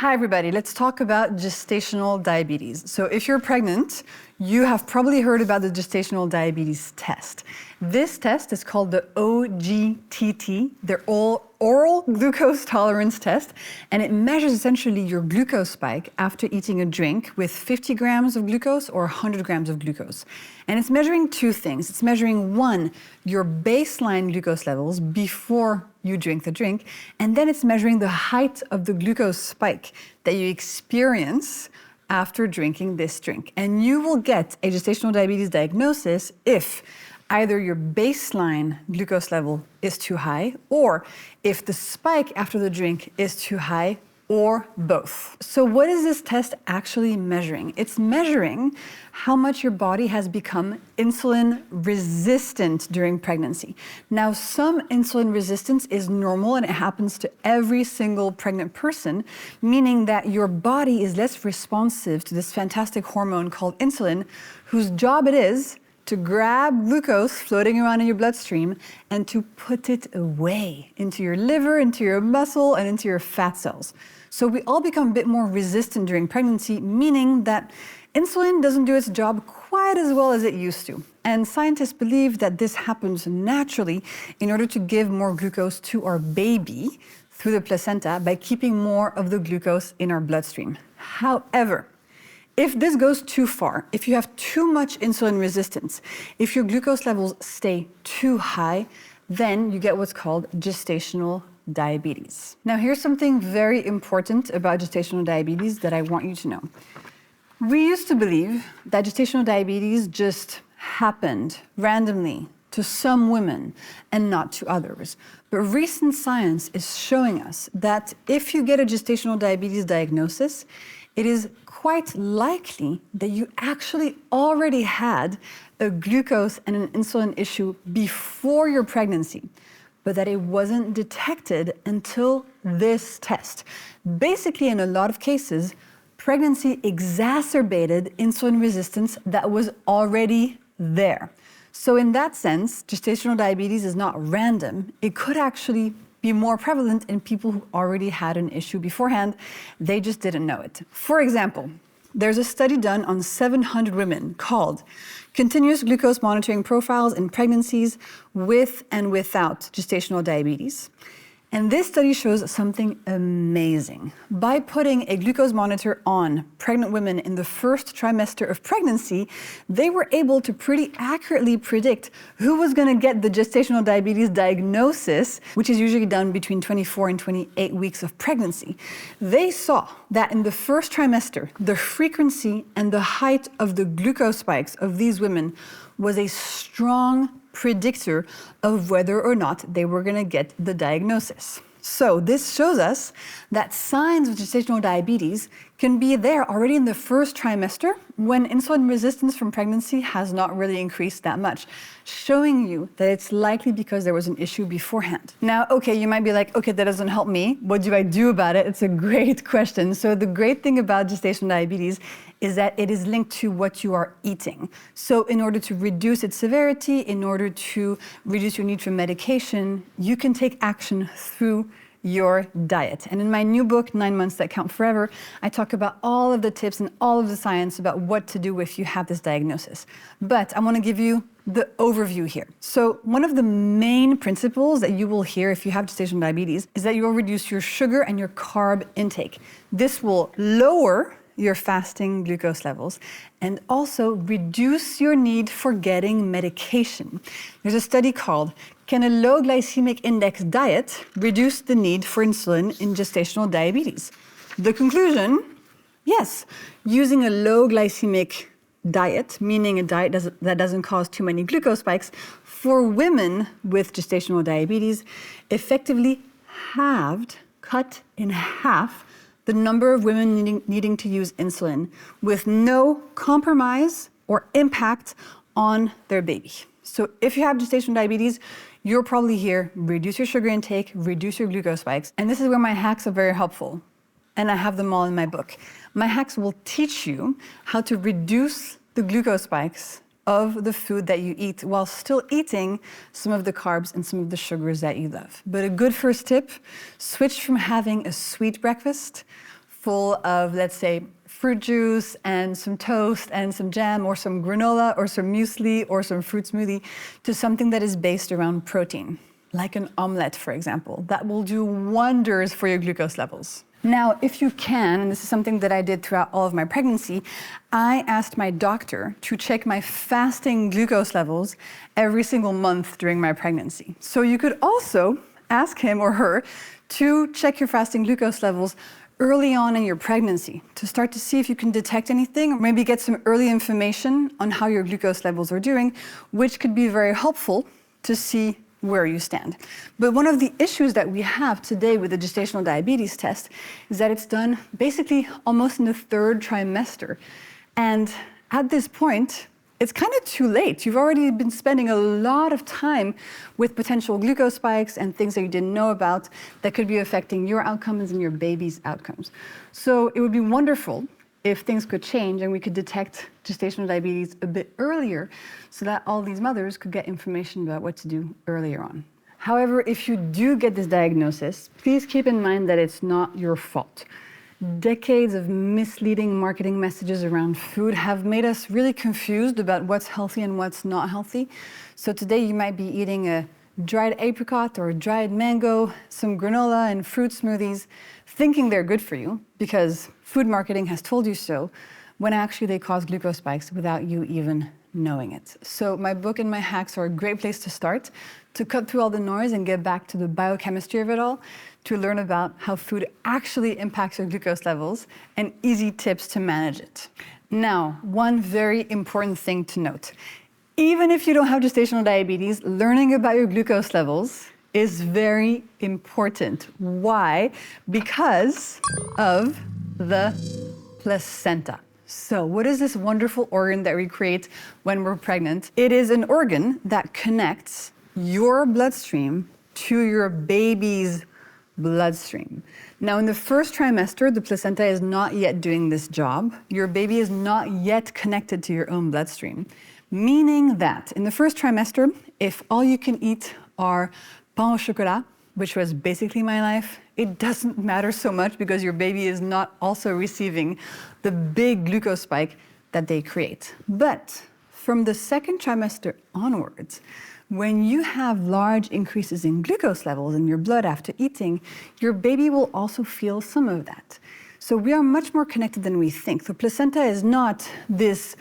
Hi everybody, let's talk about gestational diabetes. So if you're pregnant, you have probably heard about the gestational diabetes test. This test is called the OGTT, the oral glucose tolerance test, and it measures essentially your glucose spike after eating a drink with 50 grams of glucose or 100 grams of glucose. And it's measuring two things. It's measuring, one, your baseline glucose levels before you drink the drink, and then it's measuring the height of the glucose spike that you experience after drinking this drink. And you will get a gestational diabetes diagnosis if either your baseline glucose level is too high, or if the spike after the drink is too high, or both. So what is this test actually measuring? It's measuring how much your body has become insulin resistant during pregnancy. Now, some insulin resistance is normal and it happens to every single pregnant person, meaning that your body is less responsive to this fantastic hormone called insulin, whose job it is to grab glucose floating around in your bloodstream and to put it away into your liver, into your muscle, and into your fat cells. So we all become a bit more resistant during pregnancy, meaning that insulin doesn't do its job quite as well as it used to. And scientists believe that this happens naturally in order to give more glucose to our baby through the placenta by keeping more of the glucose in our bloodstream. However, if this goes too far, if you have too much insulin resistance, if your glucose levels stay too high, then you get what's called gestational diabetes. Now, here's something very important about gestational diabetes that I want you to know. We used to believe that gestational diabetes just happened randomly to some women and not to others. But recent science is showing us that if you get a gestational diabetes diagnosis, it is quite likely that you actually already had a glucose and an insulin issue before your pregnancy, but that it wasn't detected until this test. Basically, in a lot of cases, pregnancy exacerbated insulin resistance that was already there. So in that sense, gestational diabetes is not random. It could actually be more prevalent in people who already had an issue beforehand. They just didn't know it. For example, there's a study done on 700 women called Continuous Glucose Monitoring Profiles in Pregnancies with and Without Gestational Diabetes. And this study shows something amazing. By putting a glucose monitor on pregnant women in the first trimester of pregnancy, they were able to pretty accurately predict who was going to get the gestational diabetes diagnosis, which is usually done between 24 and 28 weeks of pregnancy. They saw that in the first trimester, the frequency and the height of the glucose spikes of these women was a strong predictor of whether or not they were going to get the diagnosis. So this shows us that signs of gestational diabetes can be there already in the first trimester when insulin resistance from pregnancy has not really increased that much, showing you that it's likely because there was an issue beforehand. Now, okay, you might be like, okay, that doesn't help me. What do I do about it? It's a great question. So the great thing about gestational diabetes is that it is linked to what you are eating. So in order to reduce its severity, in order to reduce your need for medication, you can take action through your diet. And in my new book, 9 Months That Count Forever, I talk about all of the tips and all of the science about what to do if you have this diagnosis. But I want to give you the overview here. So one of the main principles that you will hear if you have gestational diabetes is that you will reduce your sugar and your carb intake. This will lower your fasting glucose levels and also reduce your need for getting medication. There's a study called Can a Low Glycemic Index Diet Reduce the Need for Insulin in Gestational Diabetes? The conclusion, yes, using a low glycemic diet, meaning a diet that doesn't cause too many glucose spikes, for women with gestational diabetes, effectively cut in half the number of women needing to use insulin with no compromise or impact on their baby. So if you have gestational diabetes, you'll probably hear reduce your sugar intake, reduce your glucose spikes. And this is where my hacks are very helpful. And I have them all in my book. My hacks will teach you how to reduce the glucose spikes of the food that you eat while still eating some of the carbs and some of the sugars that you love. But a good first tip, switch from having a sweet breakfast full of, let's say, fruit juice and some toast and some jam or some granola or some muesli or some fruit smoothie to something that is based around protein, like an omelette, for example. That will do wonders for your glucose levels. Now, if you can, and this is something that I did throughout all of my pregnancy, I asked my doctor to check my fasting glucose levels every single month during my pregnancy. So you could also ask him or her to check your fasting glucose levels early on in your pregnancy to start to see if you can detect anything or maybe get some early information on how your glucose levels are doing, which could be very helpful to see where you stand. But one of the issues that we have today with the gestational diabetes test is that it's done basically almost in the 3rd trimester. And at this point, it's kind of too late. You've already been spending a lot of time with potential glucose spikes and things that you didn't know about that could be affecting your outcomes and your baby's outcomes. So it would be wonderful if things could change and we could detect gestational diabetes a bit earlier so that all these mothers could get information about what to do earlier on. However, if you do get this diagnosis, please keep in mind that it's not your fault. Decades of misleading marketing messages around food have made us really confused about what's healthy and what's not healthy. So today you might be eating a dried apricot or a dried mango, some granola and fruit smoothies, thinking they're good for you because food marketing has told you so, when actually they cause glucose spikes without you even knowing it. So my book and my hacks are a great place to start, to cut through all the noise and get back to the biochemistry of it all, to learn about how food actually impacts your glucose levels and easy tips to manage it. Now, one very important thing to note. Even if you don't have gestational diabetes, learning about your glucose levels is very important. Why? Because of the placenta. So what is this wonderful organ that we create when we're pregnant? It is an organ that connects your bloodstream to your baby's bloodstream. Now, in the 1st trimester, the placenta is not yet doing this job. Your baby is not yet connected to your own bloodstream, meaning that in the 1st trimester, if all you can eat are pain au chocolat, which was basically my life, it doesn't matter so much because your baby is not also receiving the big glucose spike that they create. But from the 2nd trimester onwards, when you have large increases in glucose levels in your blood after eating, your baby will also feel some of that. So we are much more connected than we think. The placenta is not this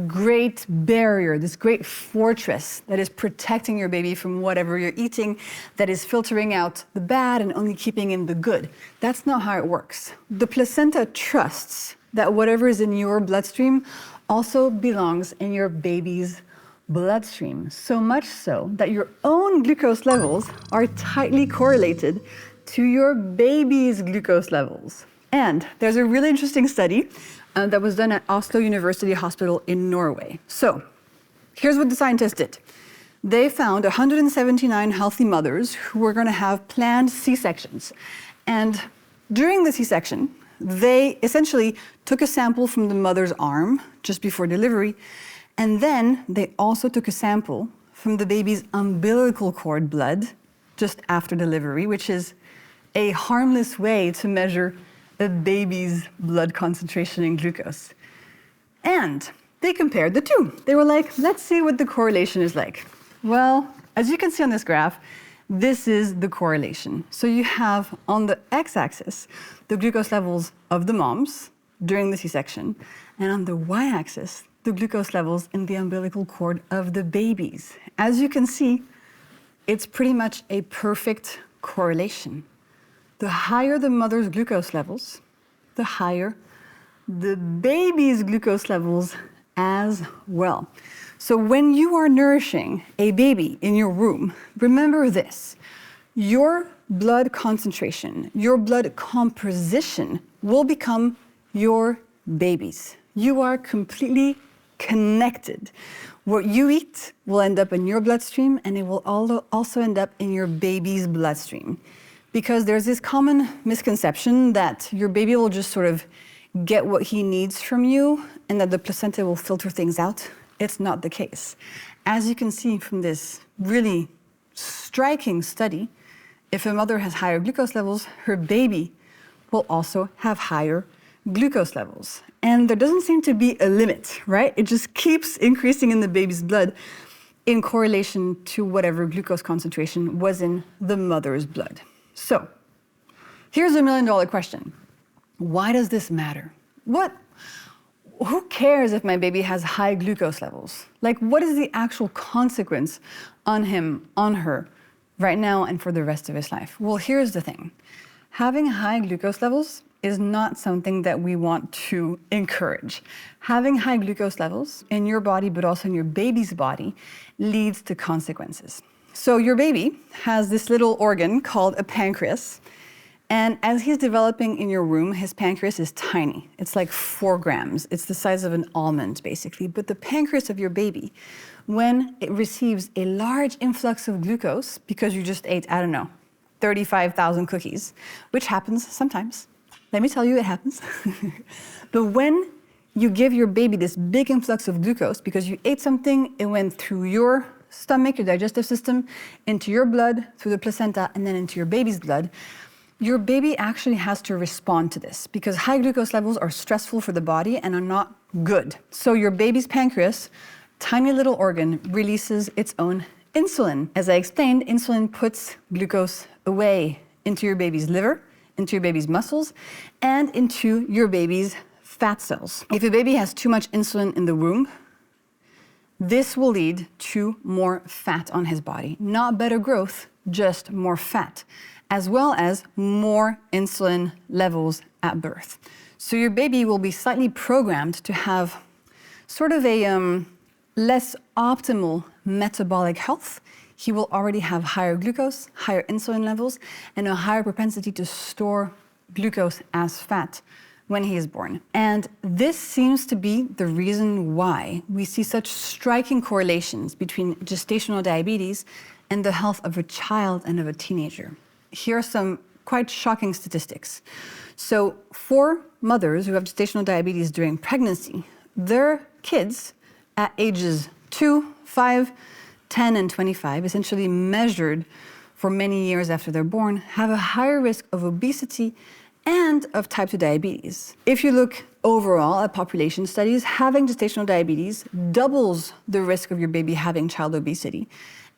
great barrier, this great fortress that is protecting your baby from whatever you're eating, that is filtering out the bad and only keeping in the good. That's not how it works. The placenta trusts that whatever is in your bloodstream also belongs in your baby's bloodstream, so much so that your own glucose levels are tightly correlated to your baby's glucose levels. And there's a really interesting study that was done at Oslo University Hospital in Norway. So here's what the scientists did. They found 179 healthy mothers who were going to have planned C-sections. And during the C-section, they essentially took a sample from the mother's arm just before delivery, and then they also took a sample from the baby's umbilical cord blood just after delivery, which is a harmless way to measure a baby's blood concentration in glucose. And they compared the two. They were like, let's see what the correlation is like. Well, as you can see on this graph, this is the correlation. So you have on the x-axis the glucose levels of the moms during the C-section, and on the y-axis, the glucose levels in the umbilical cord of the babies. As you can see, it's pretty much a perfect correlation. The higher the mother's glucose levels, the higher the baby's glucose levels as well. So when you are nourishing a baby in your womb, remember this: your blood concentration, your blood composition will become your baby's. You are completely connected. What you eat will end up in your bloodstream, and it will also end up in your baby's bloodstream. Because there's this common misconception that your baby will just sort of get what he needs from you and that the placenta will filter things out. It's not the case. As you can see from this really striking study, if a mother has higher glucose levels, her baby will also have higher glucose levels. And there doesn't seem to be a limit, right? It just keeps increasing in the baby's blood in correlation to whatever glucose concentration was in the mother's blood. So, here's a $1 million question. Why does this matter? Who cares if my baby has high glucose levels? Like, what is the actual consequence on him, on her, right now and for the rest of his life? Well, here's the thing. Having high glucose levels is not something that we want to encourage. Having high glucose levels in your body, but also in your baby's body, leads to consequences. So your baby has this little organ called a pancreas, and as he's developing in your womb, his pancreas is tiny. It's like 4 grams. It's the size of an almond, basically. But the pancreas of your baby, when it receives a large influx of glucose, because you just ate, I don't know, 35,000 cookies, which happens sometimes. Let me tell you, it happens. But when you give your baby this big influx of glucose, because you ate something, it went through your stomach, your digestive system, into your blood, through the placenta, and then into your baby's blood, your baby actually has to respond to this, because high glucose levels are stressful for the body and are not good. So your baby's pancreas, tiny little organ, releases its own insulin. As I explained, insulin puts glucose away into your baby's liver, into your baby's muscles, and into your baby's fat cells. If a baby has too much insulin in the womb, this will lead to more fat on his body. Not better growth, just more fat, as well as more insulin levels at birth. So your baby will be slightly programmed to have sort of a less optimal metabolic health. He will already have higher glucose, higher insulin levels, and a higher propensity to store glucose as fat when he is born. And this seems to be the reason why we see such striking correlations between gestational diabetes and the health of a child and of a teenager. Here are some quite shocking statistics. So for mothers who have gestational diabetes during pregnancy, their kids at ages 2, 5, 10, and 25, essentially measured for many years after they're born, have a higher risk of obesity and of type 2 diabetes. If you look overall at population studies, having gestational diabetes doubles the risk of your baby having child obesity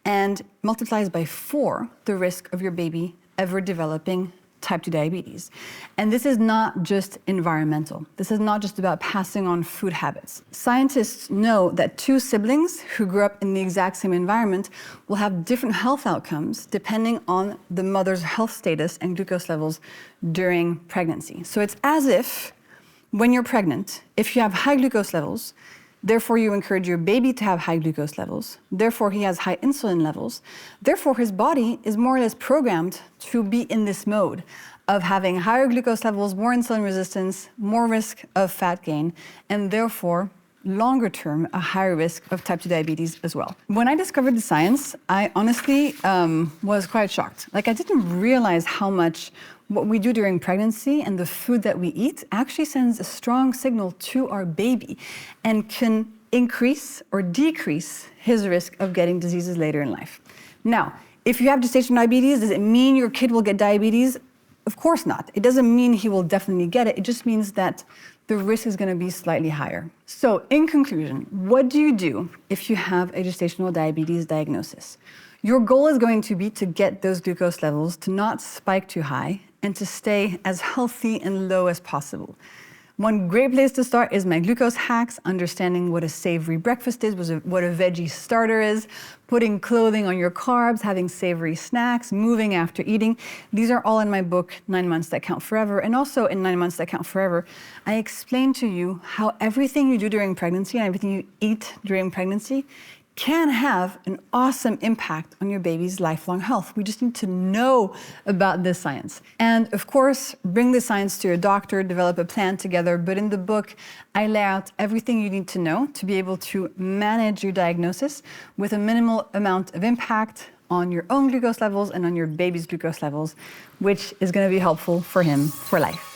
and multiplies by 4 the risk of your baby ever developing type 2 diabetes. And this is not just environmental. This is not just about passing on food habits. Scientists know that 2 siblings who grew up in the exact same environment will have different health outcomes depending on the mother's health status and glucose levels during pregnancy. So it's as if when you're pregnant, if you have high glucose levels, therefore you encourage your baby to have high glucose levels, therefore he has high insulin levels, therefore his body is more or less programmed to be in this mode of having higher glucose levels, more insulin resistance, more risk of fat gain, and therefore longer term, a higher risk of type 2 diabetes as well. When I discovered the science, I honestly was quite shocked. Like, I didn't realize how much what we do during pregnancy and the food that we eat actually sends a strong signal to our baby and can increase or decrease his risk of getting diseases later in life. Now, if you have gestational diabetes, does it mean your kid will get diabetes? Of course not. It doesn't mean he will definitely get it. It just means that the risk is going to be slightly higher. So, in conclusion, what do you do if you have a gestational diabetes diagnosis? Your goal is going to be to get those glucose levels to not spike too high and to stay as healthy and low as possible. One great place to start is my glucose hacks, understanding what a savory breakfast is, what a veggie starter is, putting clothing on your carbs, having savory snacks, moving after eating. These are all in my book, 9 Months That Count Forever. And also in 9 Months That Count Forever, I explain to you how everything you do during pregnancy and everything you eat during pregnancy can have an awesome impact on your baby's lifelong health. We just need to know about this science. And of course, bring the science to your doctor, develop a plan together. But in the book, I lay out everything you need to know to be able to manage your diagnosis with a minimal amount of impact on your own glucose levels and on your baby's glucose levels, which is going to be helpful for him for life.